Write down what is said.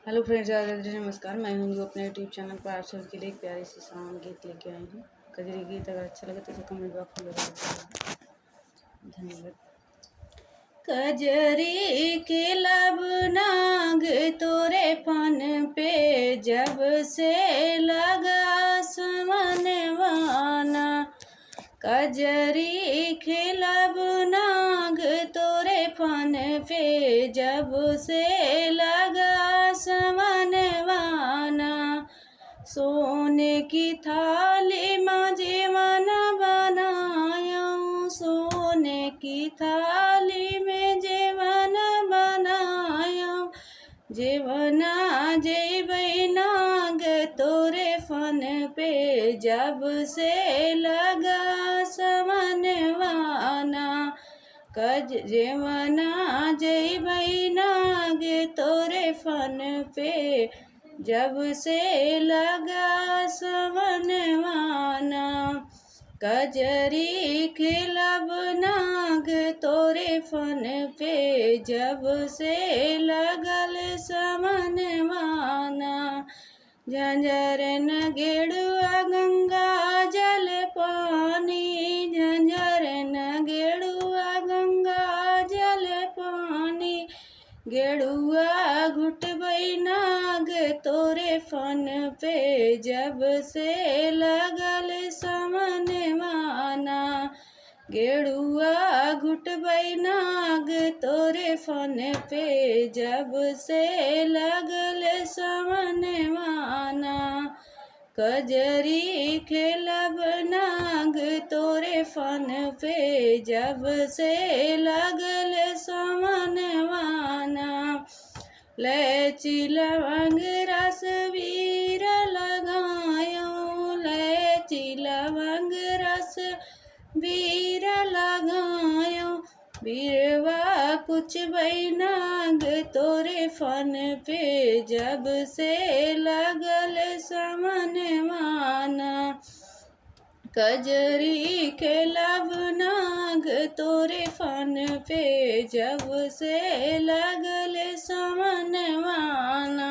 Hello friends, आदरणीय नमस्कार। मैं हूँ अपने यूट्यूब चैनल पर आप सबके लिए एक प्यारी सी सॉन्ग गीत लेके आई हूँ। कजरी गीत अगर अच्छा लगे तो इसे कमेंट बॉक्स में जरूर। धन्यवाद। कजरी के लब नाग तोरे फन पे जब से लगा समनवाना। कजरी खिलब नाग तोरे फन पे जब से लगा समनवाना। सोने की थाली में जीवन बनाया, सोने की थाली में जीवन बनाया। जीवना जेबै नाग तोरे फन पे जब से लगा समनवाना। जीवना जेबै नाग तोरे फन पे जब से लगा समनवाना। कजरी खिलब नाग तोरे फन पे जब से लगल समनवाना। झंझर न गेड़ुआ गंगा जल पानी, झंझर न गेड़ुआ गंगा जल पानी। गेड़ुआ घुटबै नाग तोरे फन पे जब से लगल समनवाना। गेड़ुआ घुटबै नाग तोरे फन पे जब से लगल समनवाना। कजरी खेलब नाग तोरे फन पे जब से लगल समनवाना। इलायची लवंग रस वीर लगायो, इलायची लवंग रस वीर लगायो। बीरवा कुछ नाग तोरे फन पे जब से लगल समनवाना। कजरी खेलब नाग तोरे फन पे जब से लगल समनवाना।